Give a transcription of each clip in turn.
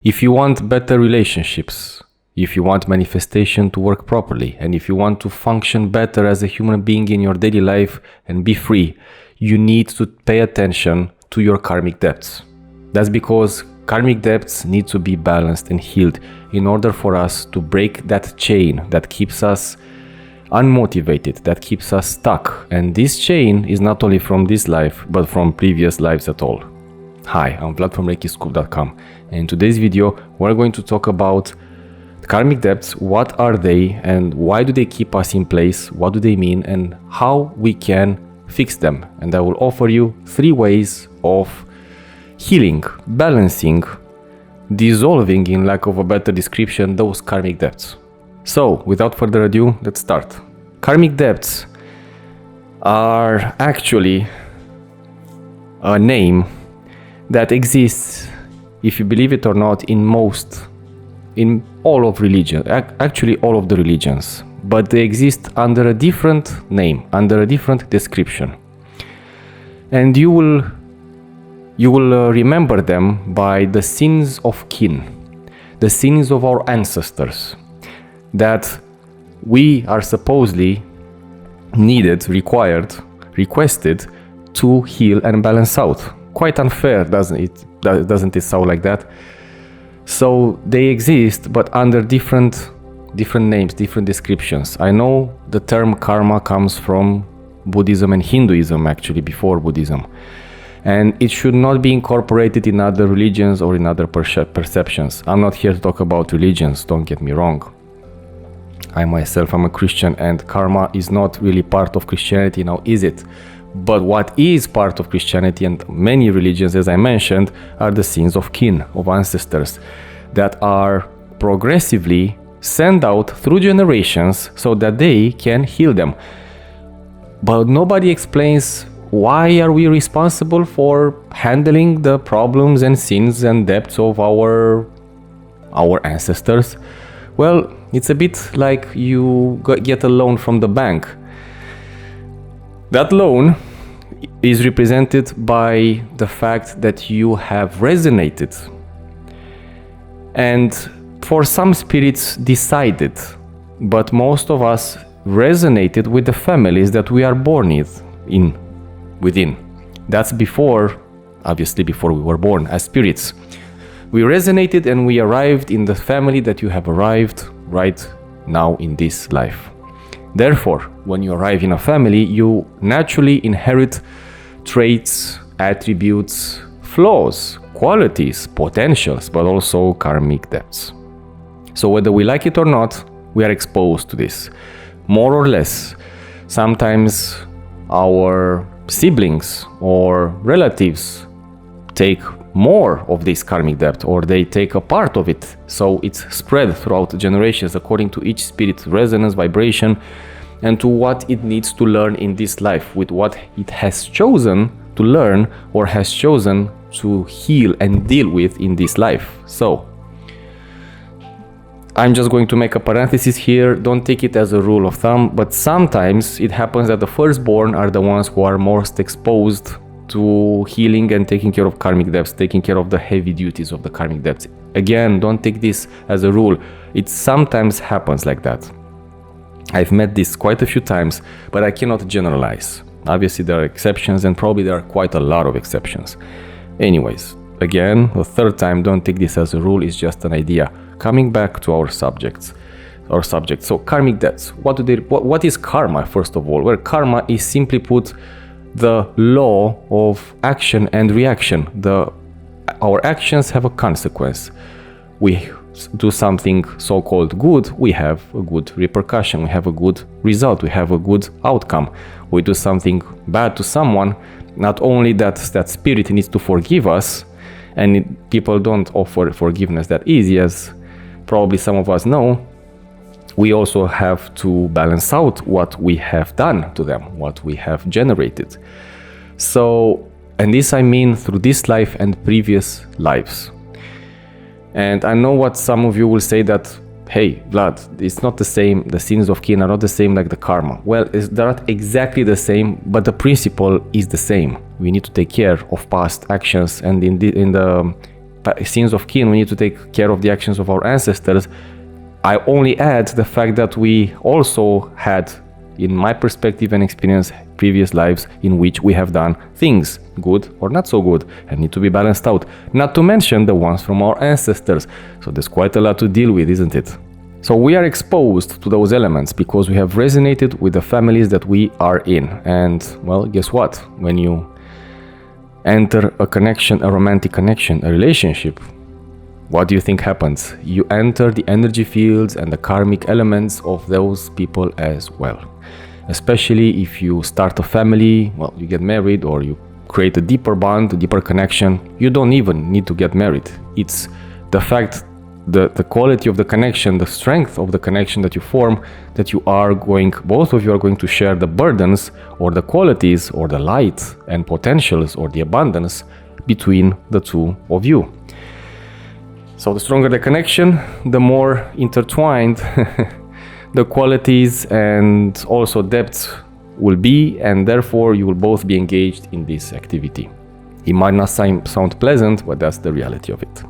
If you want better relationships, if you want manifestation to work properly, and if you want to function better as a human being in your daily life and be free, you need to pay attention to your karmic debts. That's because karmic debts need to be balanced and healed in order for us to break that chain that keeps us unmotivated, that keeps us stuck. And this chain is not only from this life, but from previous lives at all. Hi, I'm Vlad from ReikiScoop.com, and in today's video we're going to talk about karmic debts. What are they and why do they keep us in place? What do they mean and how we can fix them? And I will offer you 3 ways of healing, balancing, dissolving, in lack of a better description, those karmic debts. So without further ado, let's start. Karmic debts are actually a name that exists, if you believe it or not, in all of religion, actually all of the religions, but they exist under a different name, under a different description. And you will remember them by the sins of kin, the sins of our ancestors that we are supposedly needed, required, requested to heal and balance out. Quite unfair, doesn't it sound like that? So they exist, but under different names, different descriptions. I know the term karma comes from Buddhism and Hinduism, actually before Buddhism, and it should not be incorporated in other religions or in other perceptions. I'm not here to talk about religions, don't get me wrong. I myself am a Christian, and karma is not really part of Christianity now, is it? But what is part of Christianity and many religions, as I mentioned, are the sins of kin, of ancestors, that are progressively sent out through generations so that they can heal them. But nobody explains, why are we responsible for handling the problems and sins and debts of our ancestors? Well, it's a bit like you get a loan from the bank. That loan is represented by the fact that you have resonated. And for some spirits decided, but most of us resonated with the families that we are born within. That's obviously before we were born as spirits. We resonated and we arrived in the family that you have arrived right now in this life. Therefore, when you arrive in a family, you naturally inherit traits, attributes, flaws, qualities, potentials, but also karmic debts. So whether we like it or not, we are exposed to this, more or less. Sometimes our siblings or relatives take more of this karmic debt, or they take a part of it, so it's spread throughout generations according to each spirit's resonance, vibration, and to what it needs to learn in this life, with what it has chosen to learn or has chosen to heal and deal with in this life. So I'm just going to make a parenthesis here. Don't take it as a rule of thumb, but sometimes it happens that the firstborn are the ones who are most exposed to healing and taking care of karmic debts, taking care of the heavy duties of the karmic debts. Again, don't take this as a rule. It sometimes happens like that. I've met this quite a few times, but I cannot generalize. Obviously there are exceptions, and probably there are quite a lot of exceptions. Anyways, again, the third time, don't take this as a rule, it's just an idea. Coming back to our subject. So karmic debts, what is karma, first of all? Well, karma is, simply put, the law of action and reaction. Our actions have a consequence. We do something so-called good, we have a good repercussion, we have a good result, we have a good outcome. We do something bad to someone, not only that spirit needs to forgive us, and people don't offer forgiveness that easy, as probably some of us know. We also have to balance out what we have done to them, what we have generated. So, and this I mean through this life and previous lives. And I know what some of you will say, that, hey, Vlad, it's not the same, the sins of kin are not the same like the karma. Well, they're not exactly the same, but the principle is the same. We need to take care of past actions, and in sins of kin, we need to take care of the actions of our ancestors. I only add the fact that we also had, in my perspective and experience, previous lives in which we have done things, good or not so good, and need to be balanced out. Not to mention the ones from our ancestors. So there's quite a lot to deal with, isn't it? So we are exposed to those elements because we have resonated with the families that we are in. And well, guess what? When you enter a connection, a romantic connection, a relationship, what do you think happens? You enter the energy fields and the karmic elements of those people as well. Especially if you start a family, well, you get married or you create a deeper bond, a deeper connection. You don't even need to get married. It's the fact, the quality of the connection, the strength of the connection that you form, that you are going, both of you are going to share the burdens or the qualities or the light and potentials or the abundance between the two of you. So the stronger the connection, the more intertwined the qualities and also depths will be, and therefore you will both be engaged in this activity. It might not sound pleasant, but that's the reality of it.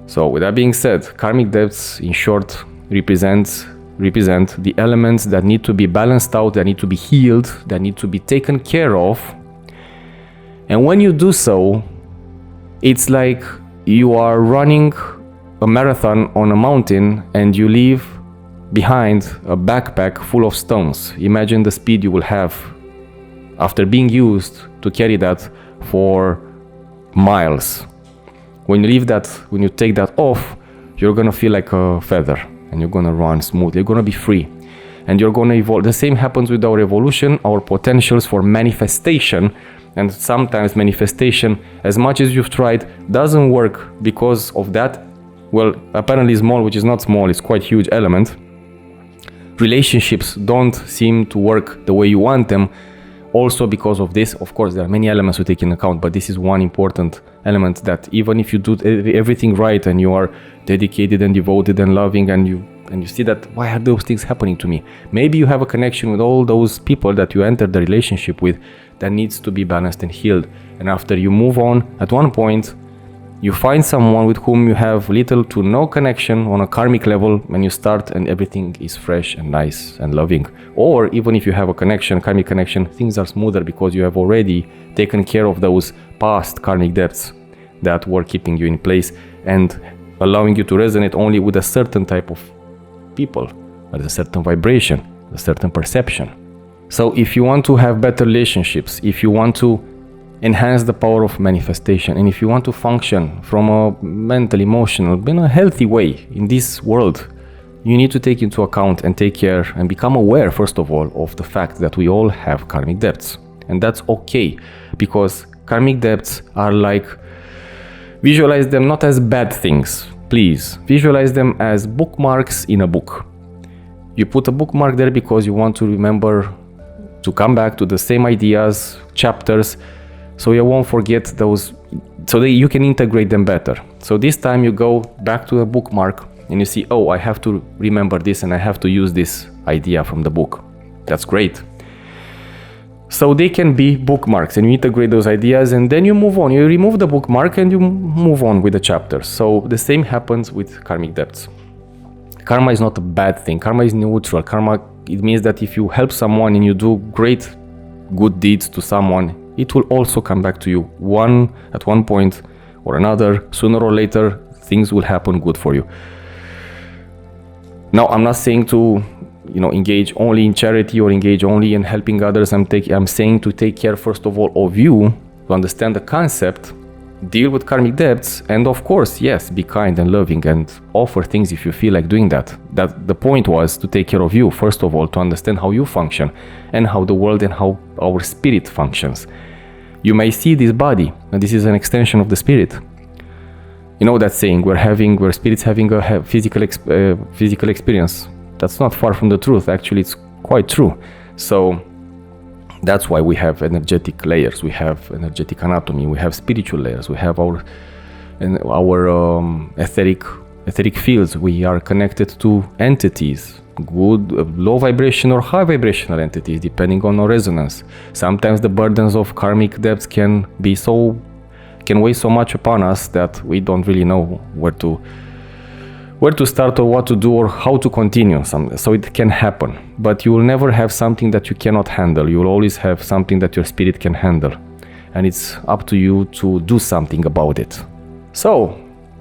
So with that being said, karmic depths in short represent the elements that need to be balanced out, that need to be healed, that need to be taken care of. And when you do so, it's like you are running a marathon on a mountain and you leave behind a backpack full of stones. Imagine the speed you will have after being used to carry that for miles. When you leave that, when you take that off, you're gonna feel like a feather and you're gonna run smoothly, you're gonna be free and you're gonna evolve. The same happens with our evolution, our potentials for manifestation. And sometimes manifestation, as much as you've tried, doesn't work because of that, well, apparently small, which is not small, it's quite huge element. Relationships don't seem to work the way you want them. Also because of this, of course, there are many elements to take into account, but this is one important element, that even if you do everything right and you are dedicated and devoted and loving and you see that, why are those things happening to me? Maybe you have a connection with all those people that you entered the relationship with that needs to be balanced and healed. And after you move on, at one point, you find someone with whom you have little to no connection on a karmic level, and you start and everything is fresh and nice and loving. Or even if you have a connection, karmic connection, things are smoother because you have already taken care of those past karmic debts that were keeping you in place and allowing you to resonate only with a certain type of people, at a certain vibration, a certain perception. So if you want to have better relationships, if you want to enhance the power of manifestation, and if you want to function from a mental, emotional, in a healthy way in this world, you need to take into account and take care and become aware, first of all, of the fact that we all have karmic debts. And that's okay, because karmic debts are like, visualize them not as bad things, please. Visualize them as bookmarks in a book. You put a bookmark there because you want to remember to come back to the same ideas, chapters, so you won't forget those, so that you can integrate them better. So this time you go back to a bookmark and you see, oh, I have to remember this and I have to use this idea from the book. That's great. So they can be bookmarks and you integrate those ideas and then you move on. You remove the bookmark and you move on with the chapters. So the same happens with karmic debts. Karma is not a bad thing. Karma is neutral. Karma, it means that if you help someone and you do great good deeds to someone, it will also come back to you at one point or another. Sooner or later, things will happen good for you. Now, I'm not saying to, engage only in charity or engage only in helping others. I'm saying to take care, first of all, of you, to understand the concept, deal with karmic debts, and of course, yes, be kind and loving and offer things if you feel like doing that. That the point was to take care of you, first of all, to understand how you function and how the world and how our spirit functions. You may see this body, and this is an extension of the spirit. You know that saying, where spirits having a physical experience. That's not far from the truth. Actually, it's quite true. So that's why we have energetic layers. We have energetic anatomy. We have spiritual layers. We have our etheric fields. We are connected to entities, good, low vibration or high vibrational entities, depending on our resonance. Sometimes the burdens of karmic debts can can weigh so much upon us that we don't really know where to start or what to do or how to continue. So it can happen, but you will never have something that you cannot handle. You will always have something that your spirit can handle, and it's up to you to do something about it. So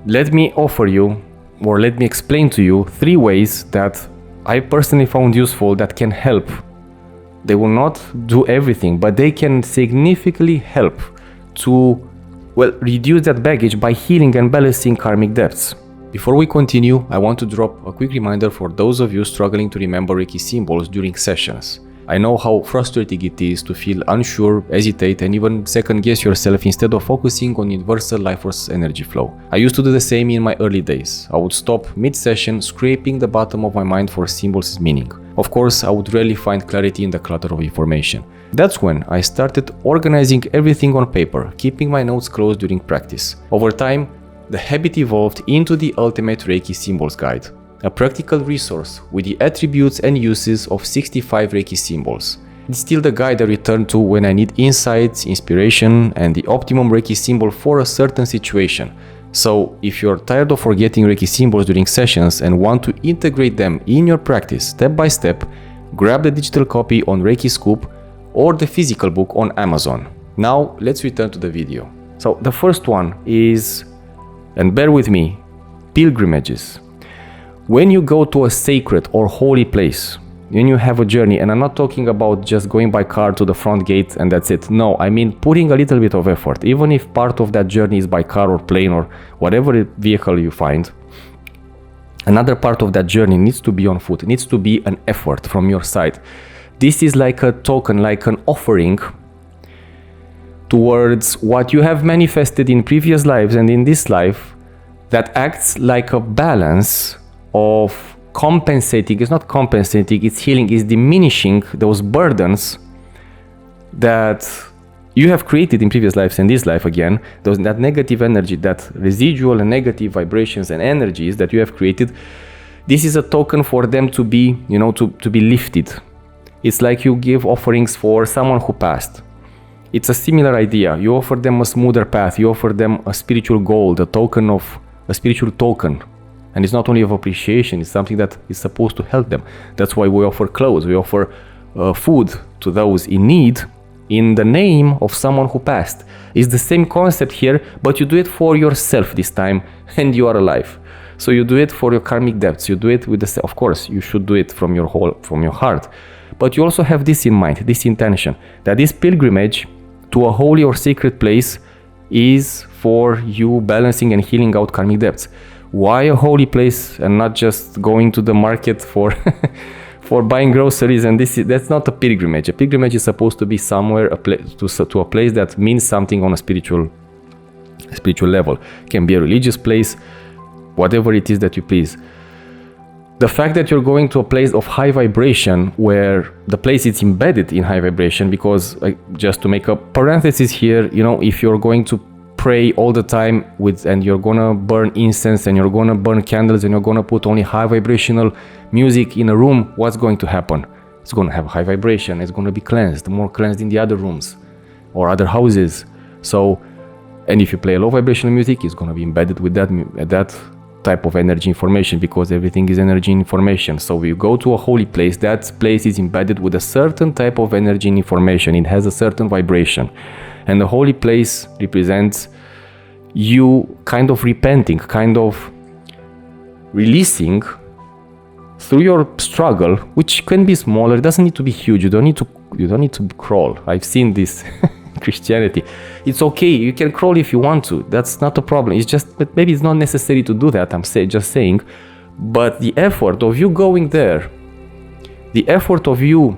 let me offer you, or let me explain to you 3 ways that I personally found useful that can help. They will not do everything, but they can significantly help to, well, reduce that baggage by healing and balancing karmic debts. Before we continue, I want to drop a quick reminder for those of you struggling to remember Reiki symbols during sessions. I know how frustrating it is to feel unsure, hesitate, and even second guess yourself instead of focusing on universal life force energy flow. I used to do the same in my early days. I would stop mid-session, scraping the bottom of my mind for symbols' meaning. Of course, I would rarely find clarity in the clutter of information. That's when I started organizing everything on paper, keeping my notes close during practice. Over time, the habit evolved into the Ultimate Reiki Symbols Guide, a practical resource with the attributes and uses of 65 Reiki symbols. It's still the guide I return to when I need insights, inspiration, and the optimum Reiki symbol for a certain situation. So, if you're tired of forgetting Reiki symbols during sessions and want to integrate them in your practice step by step, grab the digital copy on ReikiScoop or the physical book on Amazon. Now, let's return to the video. So, the first one is, and bear with me, pilgrimages. When you go to a sacred or holy place, when you have a journey, and I'm not talking about just going by car to the front gate and that's it. No, I mean putting a little bit of effort, even if part of that journey is by car or plane or whatever vehicle you find. Another part of that journey needs to be on foot. It needs to be an effort from your side. This is like a token, like an offering towards what you have manifested in previous lives and in this life, that acts like a balance of compensating. It's not compensating, it's healing, it's diminishing those burdens that you have created in previous lives and this life again, that negative energy, that residual and negative vibrations and energies that you have created. This is a token for them to be, to be lifted. It's like you give offerings for someone who passed. It's a similar idea. You offer them a smoother path, you offer them a spiritual gold, a spiritual token. And it's not only of appreciation, it's something that is supposed to help them. That's why we offer clothes, we offer food to those in need in the name of someone who passed. It's the same concept here, but you do it for yourself this time, and you are alive. So you do it for your karmic debts. You do it with of course, you should do it from your heart. But you also have this in mind, this intention, that this pilgrimage to a holy or sacred place is for you balancing and healing out karmic debts. Why a holy place and not just going to the market for for buying groceries? And that's not a pilgrimage. A pilgrimage is supposed to be somewhere, to a place that means something on a spiritual level. It can be a religious place, whatever it is that you please. The fact that you're going to a place of high vibration, where the place is embedded in high vibration, because just to make a parenthesis here, if you're going to pray all the time and you're gonna burn incense and you're gonna burn candles and you're gonna put only high vibrational music in a room, what's going to happen? It's gonna have high vibration, it's gonna be cleansed, more cleansed in the other rooms or other houses. So, and if you play low vibrational music, it's gonna be embedded with that type of energy information, because everything is energy information. So you go to a holy place, that place is embedded with a certain type of energy information. It has a certain vibration. And the holy place represents you kind of repenting, kind of releasing through your struggle, which can be smaller. It doesn't need to be huge. You don't need to crawl. I've seen this in Christianity. It's okay. You can crawl if you want to. That's not a problem. It's just, but maybe it's not necessary to do that. I'm just saying. But the effort of you going there, the effort of you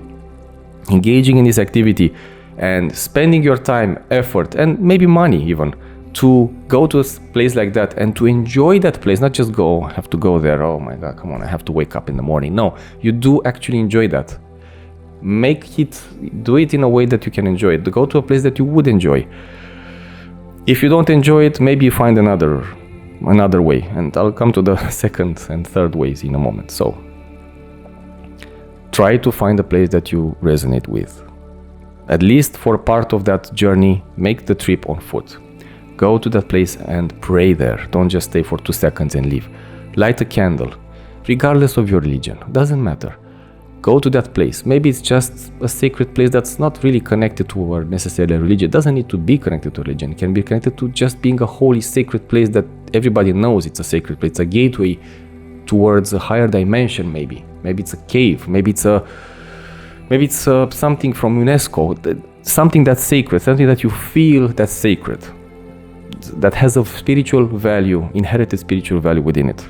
engaging in this activity, and spending your time, effort, and maybe money even, to go to a place like that and to enjoy that place, not just go, I have to go there, oh my God, come on, I have to wake up in the morning. No, you do actually enjoy that. Do it in a way that you can enjoy it. Go to a place that you would enjoy. If you don't enjoy it, maybe you find another way, and I'll come to the second and third ways in a moment. So try to find a place that you resonate with. At least for part of that journey, make the trip on foot. Go to that place and pray there. Don't just stay for 2 seconds and leave. Light a candle, regardless of your religion. Doesn't matter. Go to that place. Maybe it's just a sacred place that's not really connected to our necessarily religion. It doesn't need to be connected to religion. It can be connected to just being a holy, sacred place that everybody knows it's a sacred place. It's a gateway towards a higher dimension, maybe. Maybe it's a cave. Maybe it's something from UNESCO. Something that's sacred. Something that you feel that's sacred. That has a spiritual value, inherited spiritual value within it.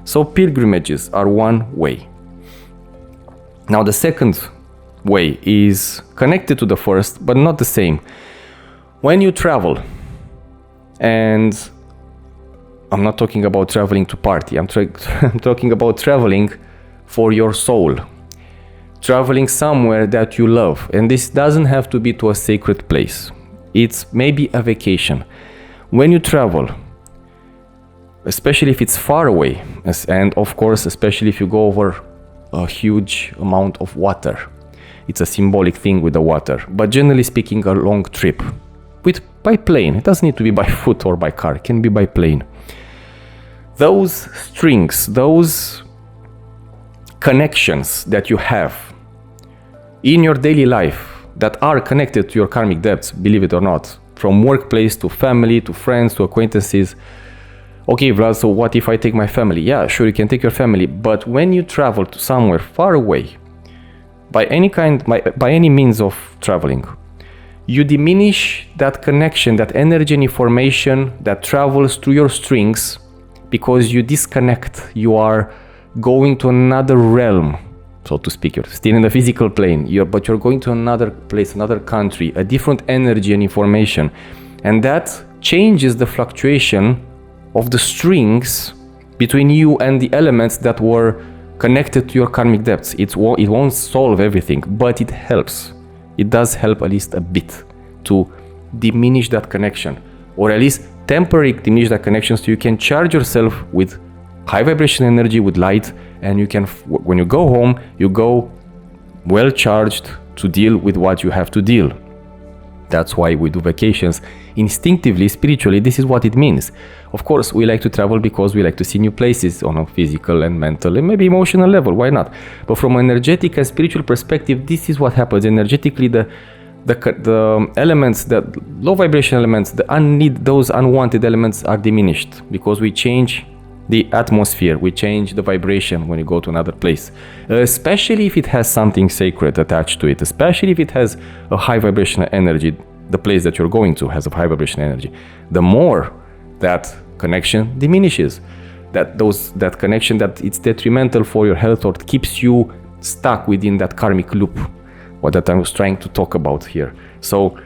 So pilgrimages are one way. Now the second way is connected to the first, but not the same. When you travel, and I'm not talking about traveling to party, I'm talking about traveling for your soul. Traveling somewhere that you love. And this doesn't have to be to a sacred place. It's maybe a vacation. When you travel, especially if it's far away, and of course, especially if you go over a huge amount of water. It's a symbolic thing with the water, but generally speaking, a long trip by plane. It doesn't need to be by foot or by car. It can be by plane. Those strings, those connections that you have in your daily life that are connected to your karmic debts, believe it or not, from workplace to family to friends to acquaintances. Okay, Vlad, so what if I take my family? Yeah, sure, you can take your family. But when you travel to somewhere far away, by any means of traveling, you diminish that connection, that energy and information that travels through your strings because you disconnect. You are going to another realm, so to speak. You're still in the physical plane, but you're going to another place, another country, a different energy and information. And that changes the fluctuation of the strings between you and the elements that were connected to your karmic debts. It won't solve everything, but it helps. It does help at least a bit to diminish that connection, or at least temporarily diminish that connection so you can charge yourself with high vibration energy, with light, and you can, when you go home, you go well charged to deal with what you have to deal. That's why we do vacations. Instinctively, spiritually, this is what it means. Of course, we like to travel because we like to see new places on a physical and mental and maybe emotional level. Why not? But from an energetic and spiritual perspective, this is what happens. Energetically, the elements, the low vibration elements, those unwanted elements are diminished because we change the atmosphere, we change the vibration when you go to another place, especially if it has something sacred attached to it, especially if it has a high vibrational energy. The place that you're going to has a high vibration energy. The more that connection diminishes, that connection that it's detrimental for your health or keeps you stuck within that karmic loop, what that I was trying to talk about here. So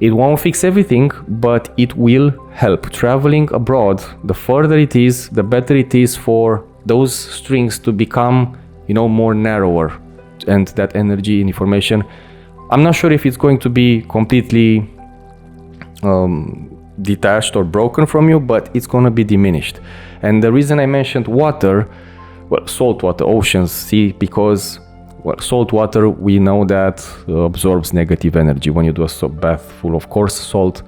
it won't fix everything, but it will help. Traveling abroad, the further it is, the better it is for those strings to become, more narrower, and that energy and information. I'm not sure if it's going to be completely detached or broken from you, but it's going to be diminished. And the reason I mentioned water, salt water, oceans, sea, because salt water, we know that absorbs negative energy. When you do a bath full of coarse salt,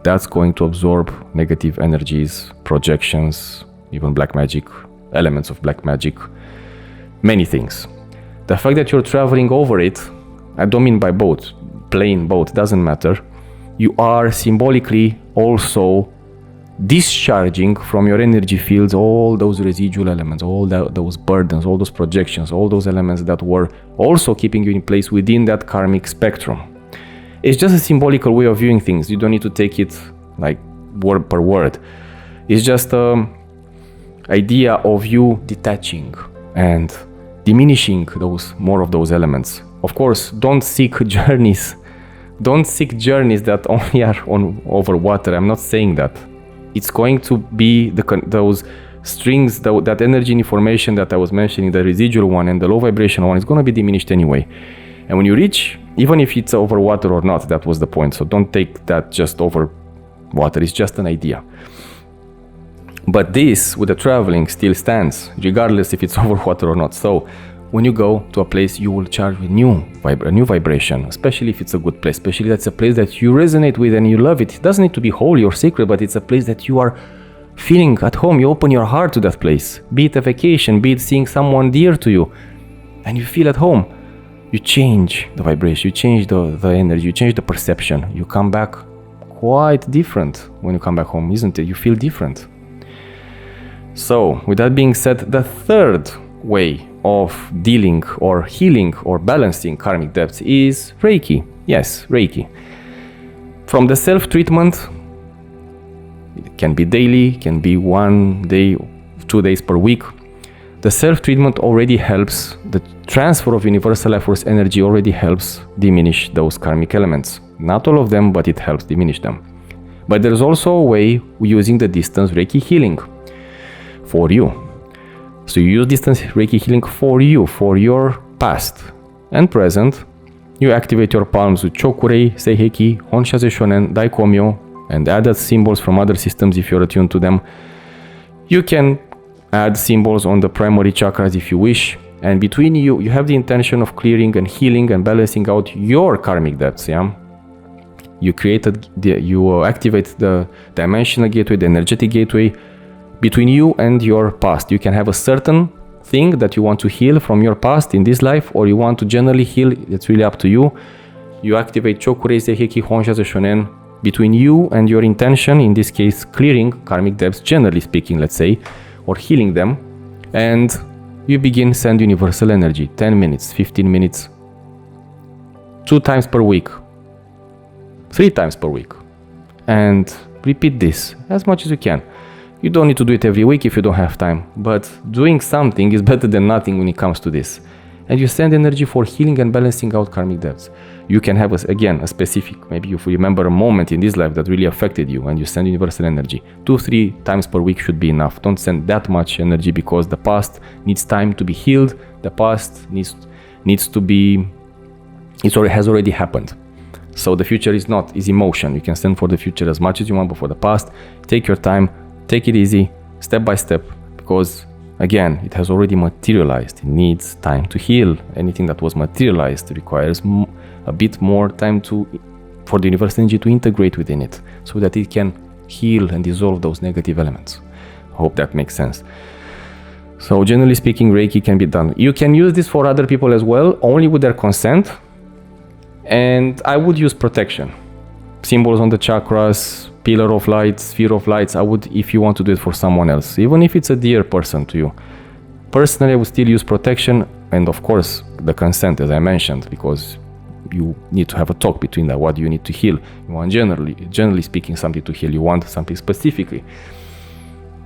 that's going to absorb negative energies, projections, even black magic, elements of black magic, many things. The fact that you're traveling over it, I don't mean by boat, plane, boat, doesn't matter. You are symbolically also discharging from your energy fields all those residual elements, all those burdens, all those projections, all those elements that were also keeping you in place within that karmic spectrum. It's just a symbolical way of viewing things. You don't need to take it like word per word. It's just an idea of you detaching and diminishing more of those elements. Of course, don't seek journeys that only are over water. I'm not saying that. It's going to be those strings, that energy and information that I was mentioning, the residual one and the low vibration one, is going to be diminished anyway. And when you reach, even if it's over water or not, that was the point. So don't take that just over water. It's just an idea. But this, with the traveling, still stands, regardless if it's over water or not. So when you go to a place, you will charge with a new vibration, especially if it's a good place, especially that's a place that you resonate with and you love it. It doesn't need to be holy or sacred, but it's a place that you are feeling at home. You open your heart to that place, be it a vacation, be it seeing someone dear to you, and you feel at home. You change the vibration, you change the energy, you change the perception. You come back quite different when you come back home, isn't it? You feel different. So, with that being said, the third way of dealing or healing or balancing karmic debts is Reiki. Yes, Reiki. From the self-treatment, it can be daily, can be 1 day, 2 days per week. The self-treatment already helps, the transfer of universal life force energy already helps diminish those karmic elements. Not all of them, but it helps diminish them. But there's also a way using the distance Reiki healing for you. So you use distance Reiki healing for you, for your past and present. You activate your palms with Chokurei, Seiheki, Honshaze Shonen, Daikomyo, and add symbols from other systems if you're attuned to them. You can add symbols on the primary chakras if you wish. And between you, you have the intention of clearing and healing and balancing out your karmic debts, yeah? You activate the dimensional gateway, the energetic gateway, between you and your past. You can have a certain thing that you want to heal from your past in this life, or you want to generally heal. It's really up to you. You activate Chokurei, Seiheki, Honshaze Shonen between you and your intention, in this case clearing karmic debts, generally speaking, let's say, or healing them, and you begin send universal energy, 10 minutes, 15 minutes, 2 times per week, 3 times per week, and repeat this as much as you can. You don't need to do it every week if you don't have time, but doing something is better than nothing when it comes to this. And you send energy for healing and balancing out karmic debts. You can have, a specific, maybe you remember a moment in this life that really affected you, and you send universal energy. 2-3 times per week should be enough. Don't send that much energy, because the past needs time to be healed. The past needs to be, has already happened. So the future is emotion. You can send for the future as much as you want, but for the past, take your time. Take it easy, step by step, because again, it has already materialized. It needs time to heal. Anything that was materialized requires a bit more time for the universal energy to integrate within it, so that it can heal and dissolve those negative elements. I hope that makes sense. So generally speaking, Reiki can be done. You can use this for other people as well, only with their consent. And I would use protection. Symbols on the chakras, pillar of light, sphere of lights. I would, if you want to do it for someone else, even if it's a dear person to you. Personally, I would still use protection, and of course the consent, as I mentioned, because you need to have a talk between that. What do you need to heal? You want generally speaking something to heal. You want something specifically.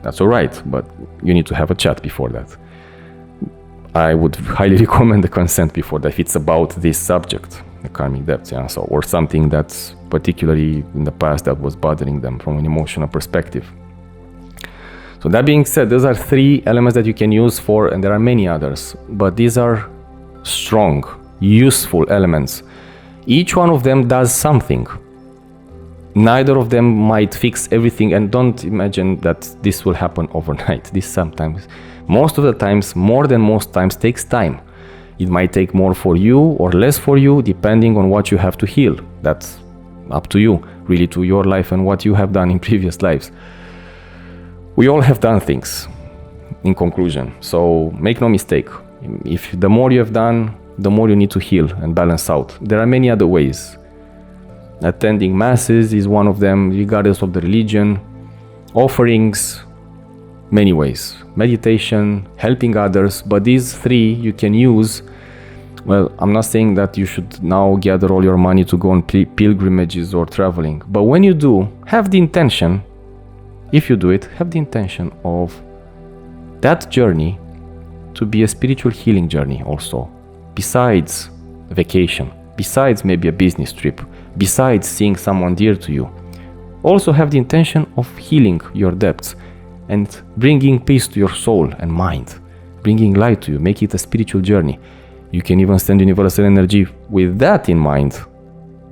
That's all right, but you need to have a chat before that. I would highly recommend the consent before that if it's about this subject, the karmic debts, yeah, so, or something that's particularly in the past that was bothering them from an emotional perspective. So that being said, those are 3 elements that you can use for, and there are many others, but these are strong, useful elements. Each one of them does something. Neither of them might fix everything, and don't imagine that this will happen overnight. This sometimes, most of the times, more than most times, takes time. It might take more for you or less for you, depending on what you have to heal. That's up to you, really, to your life and what you have done in previous lives. We all have done things, in conclusion. So make no mistake. If the more you have done, the more you need to heal and balance out. There are many other ways. Attending masses is one of them, regardless of the religion. Offerings, many ways. Meditation, helping others, but these 3 you can use. Well, I'm not saying that you should now gather all your money to go on pilgrimages or traveling, but when you do, have the intention, if you do it, have the intention of that journey to be a spiritual healing journey also, besides a vacation, besides maybe a business trip, besides seeing someone dear to you. Also have the intention of healing your debts and bringing peace to your soul and mind, bringing light to you, make it a spiritual journey. You can even send universal energy with that in mind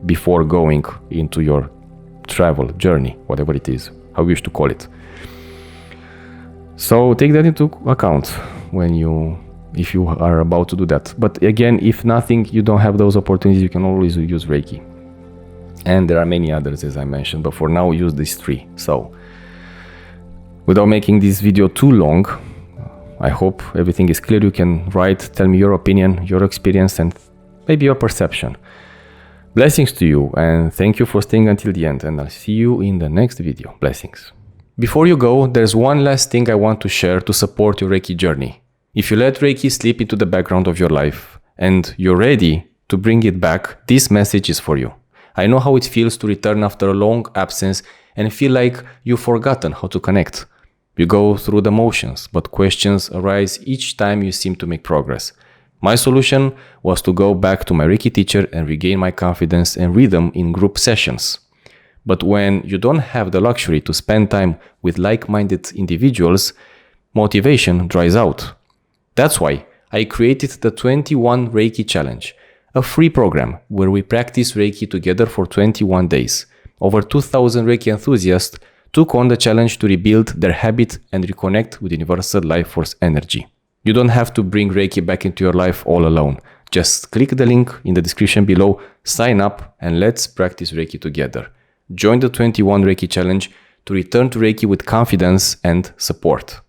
before going into your travel journey, whatever it is, how you wish to call it. So take that into account when you if you are about to do that. But again, if nothing, you don't have those opportunities, you can always use Reiki. And there are many others, as I mentioned, but for now, use these 3. So, without making this video too long, I hope everything is clear. You can write, tell me your opinion, your experience, and maybe your perception. Blessings to you, and thank you for staying until the end, and I'll see you in the next video. Blessings. Before you go, there's one last thing I want to share to support your Reiki journey. If you let Reiki slip into the background of your life, and you're ready to bring it back, this message is for you. I know how it feels to return after a long absence and feel like you've forgotten how to connect. You go through the motions, but questions arise each time you seem to make progress. My solution was to go back to my Reiki teacher and regain my confidence and rhythm in group sessions. But when you don't have the luxury to spend time with like-minded individuals, motivation dries out. That's why I created the 21 Reiki Challenge, a free program where we practice Reiki together for 21 days. Over 2,000 Reiki enthusiasts took on the challenge to rebuild their habit and reconnect with universal life force energy. You don't have to bring Reiki back into your life all alone. Just click the link in the description below, sign up, and let's practice Reiki together. Join the 21 Reiki Challenge to return to Reiki with confidence and support.